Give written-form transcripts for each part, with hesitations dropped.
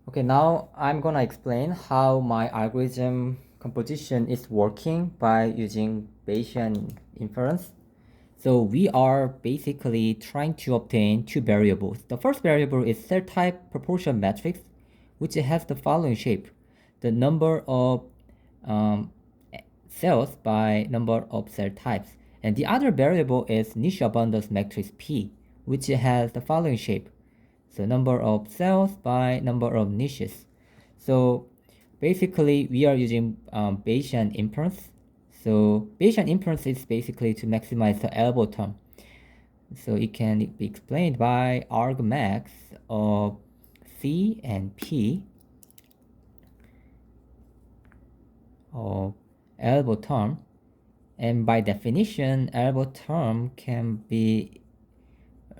Okay, now I'm gonna explain how my algorithm composition is working by using Bayesian inference. So we are basically trying to obtain two variables. The first variable is cell type proportion matrix, which has the following shape: the number of um, cells by number of cell types. And the other variable is niche abundance matrix P, which has the following shape: so number of cells by number of niches. So basically we are using Bayesian inference. So Bayesian inference is basically to maximize the elbow term. So it can be explained by argmax of C and P of elbow term. And by definition, elbow term can be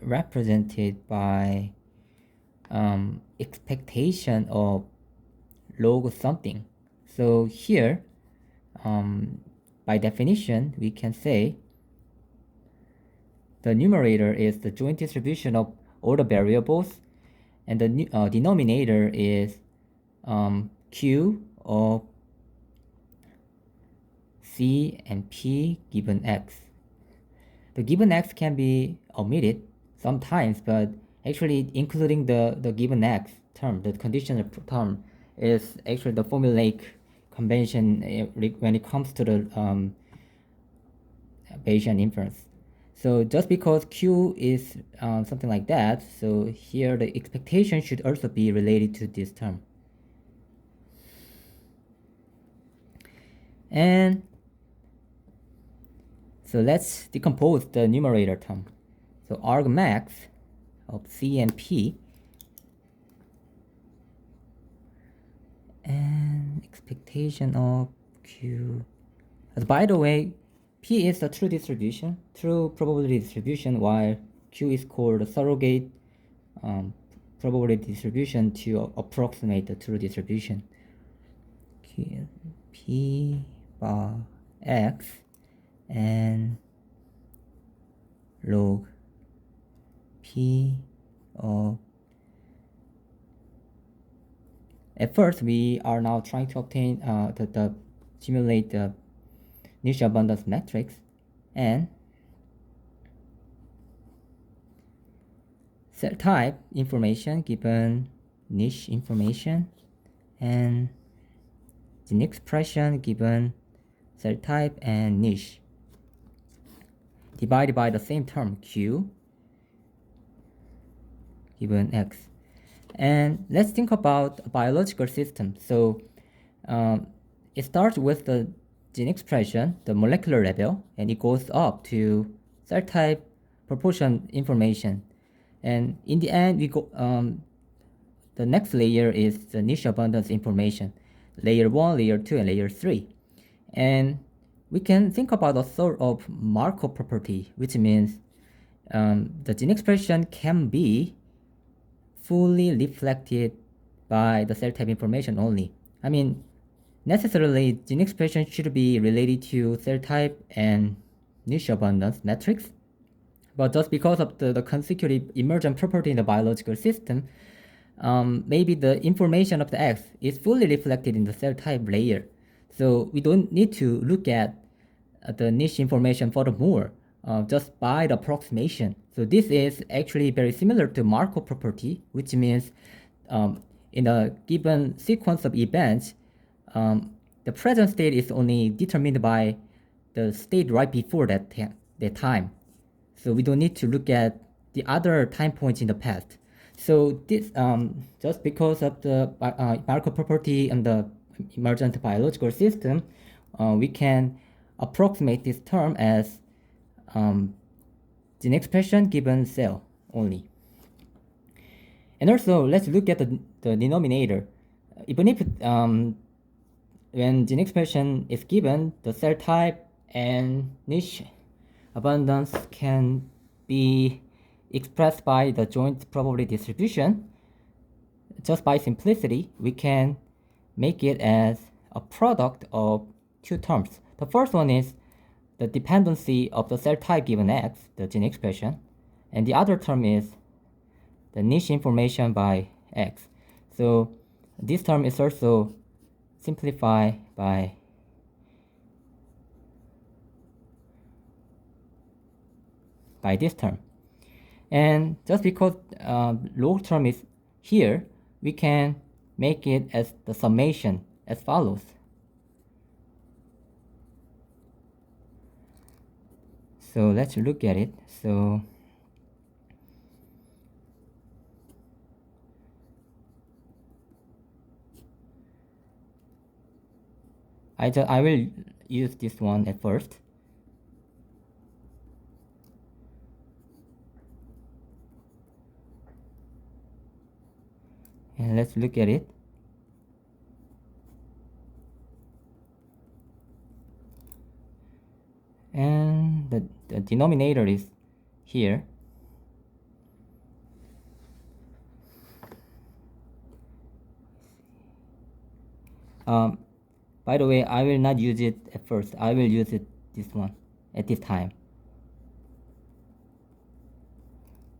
represented by expectation of log something. So here, by definition, we can say the numerator is the joint distribution of all the variables, and the denominator is Q of C and P given X. The given X can be omitted sometimes, but actually including the given X term, the conditional term, is actually the formulaic convention when it comes to the Bayesian inference. So just because Q is something like that, so here the expectation should also be related to this term. And so let's decompose the numerator term. So argmax of C and P and expectation of Q. By the way, P is the true distribution, true probability distribution, while Q is called a surrogate probability distribution to approximate the true distribution. Q, P bar X and log P of. At first, we are now trying to obtain simulate the niche abundance matrix, and cell type information given niche information, and gene expression given cell type and niche, divided by the same term Q given X. And let's think about a biological system. So it starts with the gene expression, the molecular level, and it goes up to cell type proportion information. And in the end, we go the next layer is the niche abundance information, layer 1, layer 2, and layer 3. And we can think about a sort of Markov property, which means the gene expression can be fully reflected by the cell type information only. I mean, necessarily gene expression should be related to cell type and niche abundance metrics, but just because of the consecutive emergent property in the biological system, maybe the information of the X is fully reflected in the cell type layer. So we don't need to look at the niche information furthermore, just by the approximation. So this is actually very similar to Markov property, which means in a given sequence of events, the present state is only determined by the state right before that time. So we don't need to look at the other time points in the past. So this just because of the Markov property and the emergent biological system, we can approximate this term as gene expression given cell only. And also, let's look at the denominator. Even if when gene expression is given, the cell type and niche abundance can be expressed by the joint probability distribution. Just by simplicity, we can make it as a product of two terms. The first one is the dependency of the cell type given X, the gene expression, and the other term is the niche information by X. So this term is also simplified by this term. And just because log term is here, we can make it as the summation as follows. So let's look at it. So I will use this one at first. And let's look at it. And the denominator is here. By the way, I will not use it at first. I will use it this one at this time.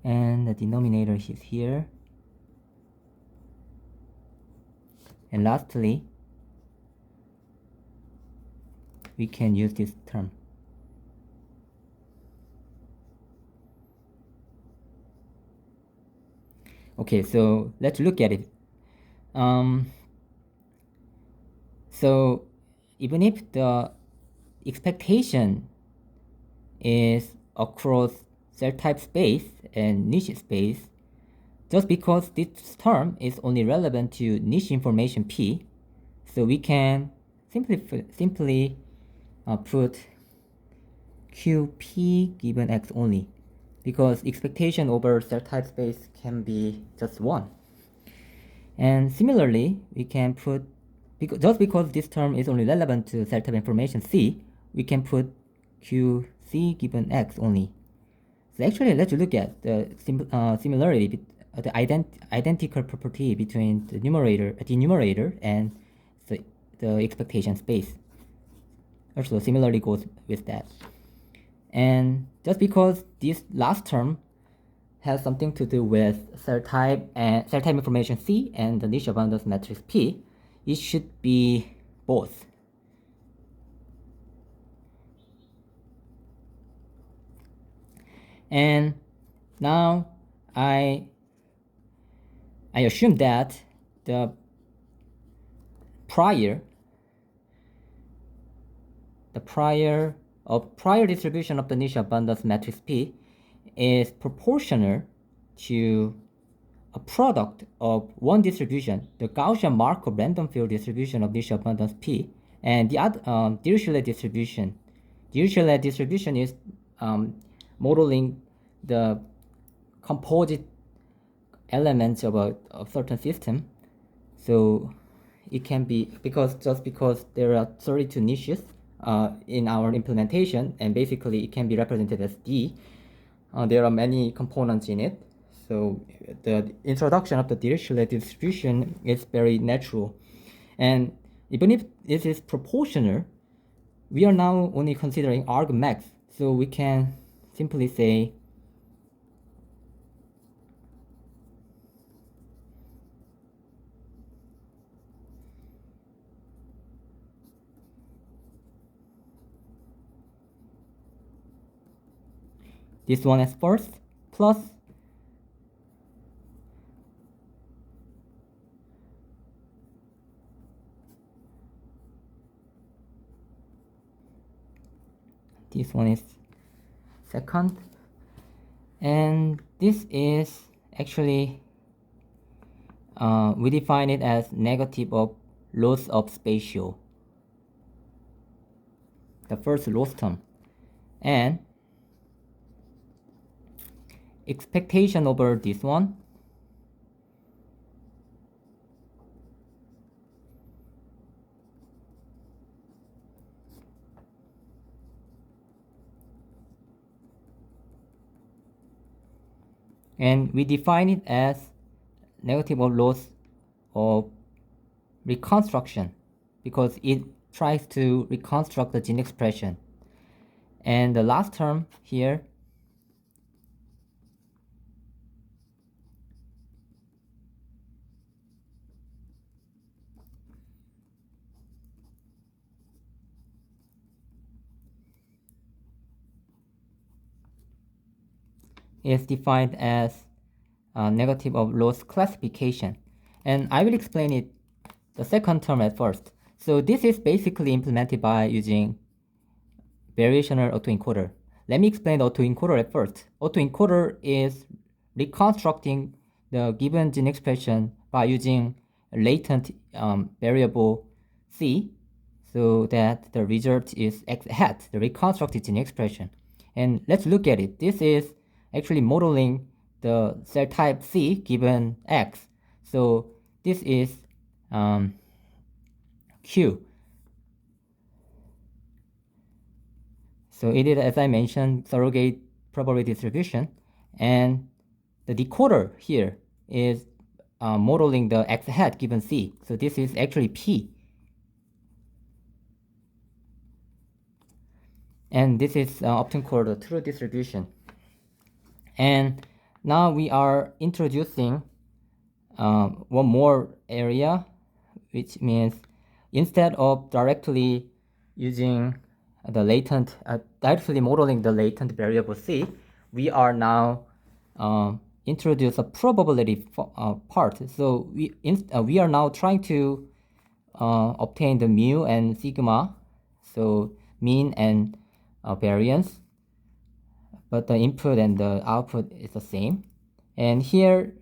And the denominator is here. And lastly, we can use this term. Okay, so let's look at it. So even if the expectation is across cell type space and niche space, just because this term is only relevant to niche information P, so we can simply put QP given X only, because expectation over cell type space can be just 1. And similarly, we can put, just because this term is only relevant to cell type information C, we can put QC given X only. So actually, let's look at the similarity, the identical property between the numerator and the expectation space. Also, similarly goes with that. And just because this last term has something to do with cell type information C and the niche abundance matrix P, it should be both. And now I assume that the prior distribution of the niche abundance matrix P is proportional to a product of one distribution, the Gaussian Markov random field distribution of niche abundance P, and the other Dirichlet distribution. Dirichlet distribution is modeling the composite elements of a certain system. So it can be because there are 32 niches in our implementation, and basically it can be represented as D. There are many components in it. So the introduction of the Dirichlet distribution is very natural. And even if this is proportional, we are now only considering argmax. So we can simply say this one as first, plus this one is second, and this is actually we define it as negative of loss of spatial, the first loss term, and expectation over this one and we define it as negative of loss of reconstruction because it tries to reconstruct the gene expression. And the last term here is defined as negative of loss classification. And I will explain it, the second term at first. So this is basically implemented by using variational autoencoder. Let me explain the autoencoder at first. Autoencoder is reconstructing the given gene expression by using latent variable C, so that the result is X hat, the reconstructed gene expression. And let's look at it. This is actually modeling the cell type C given X. So this is Q. So it is, as I mentioned, surrogate probability distribution. And the decoder here is modeling the X hat given C. So this is actually P. And this is often called the true distribution. And now we are introducing one more area, which means instead of directly using the latent, directly modeling the latent variable C, we are now introduce a probability part. So we are now trying to obtain the mu and sigma, so mean and variance, but the input and the output is the same. And here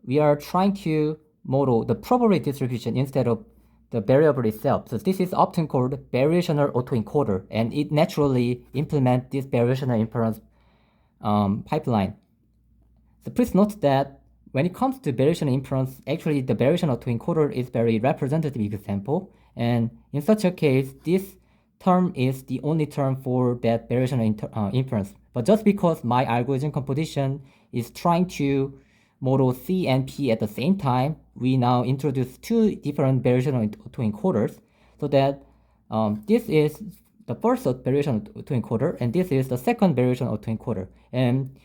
we are trying to model the probability distribution instead of the variable itself. So this is often called variational autoencoder, and it naturally implements this variational inference pipeline. So please note that when it comes to variational inference, actually the variational autoencoder is very representative example, and in such a case, this term is the only term for that variational inference. But just because my algorithm composition is trying to model C and P at the same time, we now introduce two different variational autoencoders, so that this is the first variational autoencoder, and this is the second variational autoencoder. And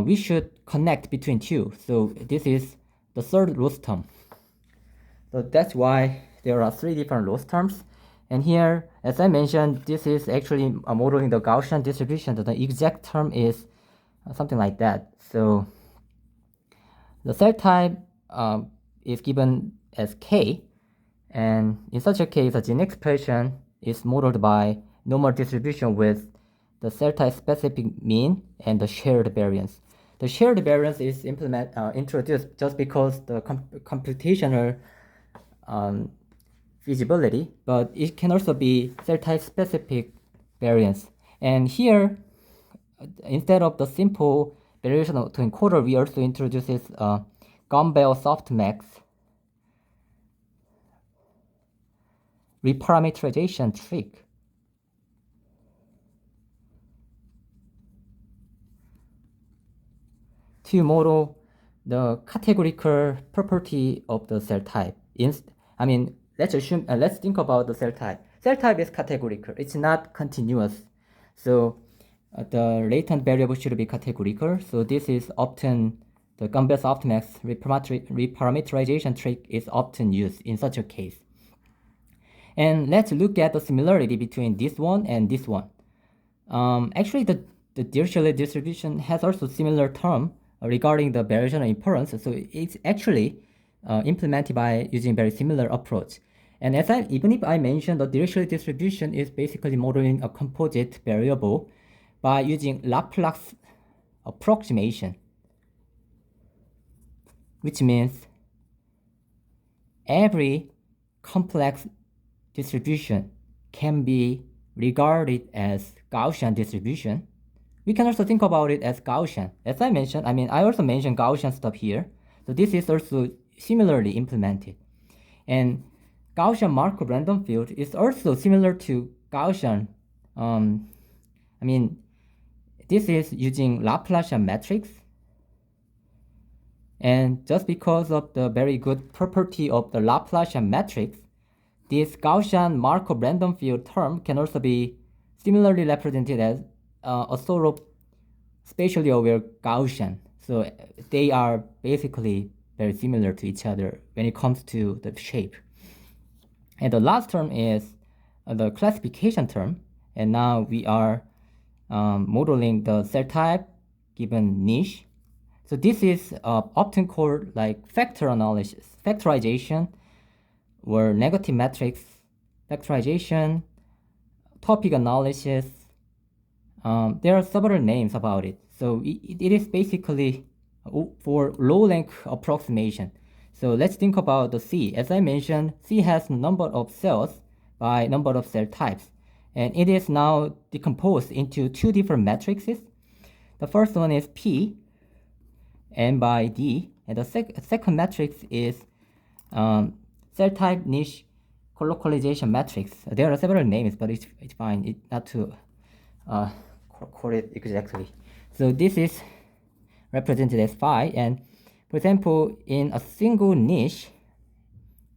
we should connect between two. So this is the third loss term. So that's why there are three different loss terms. And here, as I mentioned, this is actually modeling the Gaussian distribution. The exact term is something like that. So the cell type is given as K, and in such a case, the gene expression is modeled by normal distribution with the cell type specific mean and the shared variance. The shared variance is introduced just because the computational feasibility, but it can also be cell type specific variance. And here, instead of the simple variational autoencoder, we also introduce Gumbel softmax reparameterization trick. To model the categorical property of the cell type. Let's think about the cell type. Cell type is categorical. It's not continuous. So the latent variable should be categorical. So this is often the Gumbel softmax reparameterization trick is often used in such a case. And let's look at the similarity between this one and this one. Actually, the Dirichlet distribution has also similar term regarding the variational inference. So it's actually implemented by using very similar approach. And even if I mentioned the Dirichlet distribution is basically modeling a composite variable by using Laplace approximation, which means every complex distribution can be regarded as Gaussian distribution. We can also think about it as Gaussian. As I mentioned, I also mentioned Gaussian stuff here. So this is also similarly implemented. And Gaussian Markov random field is also similar to Gaussian. This is using Laplacian matrix. And just because of the very good property of the Laplacian matrix, this Gaussian Markov random field term can also be similarly represented as a sort of spatially aware Gaussian. So they are basically very similar to each other when it comes to the shape. And the last term is the classification term. And now we are modeling the cell type given niche. So this is often called like factor analysis, factorization, or negative matrix factorization, topic analysis. There are several names about it. So it is basically for low-rank approximation. So let's think about the C. As I mentioned, C has number of cells by number of cell types. And it is now decomposed into two different matrices. The first one is P, N by D. And the second matrix is cell type niche colocalization matrix. There are several names, but it's fine not to call it exactly. So this is represented as phi, and for example, in a single niche,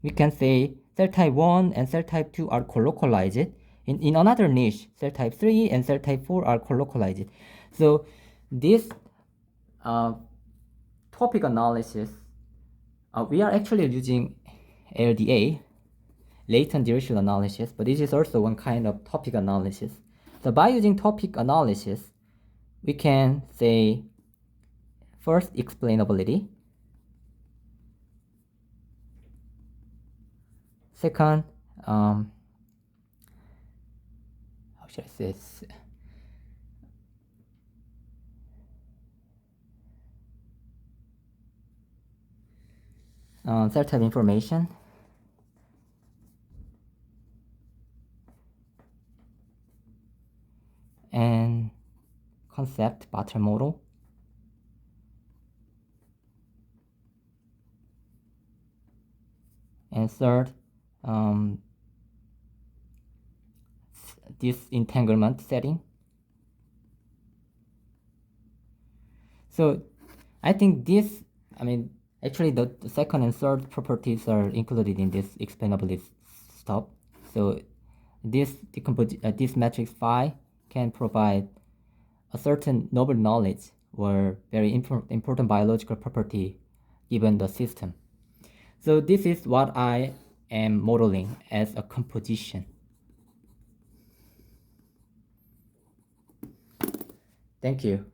we can say cell type 1 and cell type 2 are colocalized. In another niche, cell type 3 and cell type 4 are colocalized. So this topic analysis, we are actually using LDA, latent directional analysis, but this is also one kind of topic analysis. So by using topic analysis, we can say first explainability, second, how should I say this? Cell type information, and concept pattern model, and third, disentanglement setting. So I think this, actually the second and third properties are included in this explainability stuff. So this matrix phi can provide a certain novel knowledge or very important biological property given the system. So this is what I am modeling as a composition. Thank you.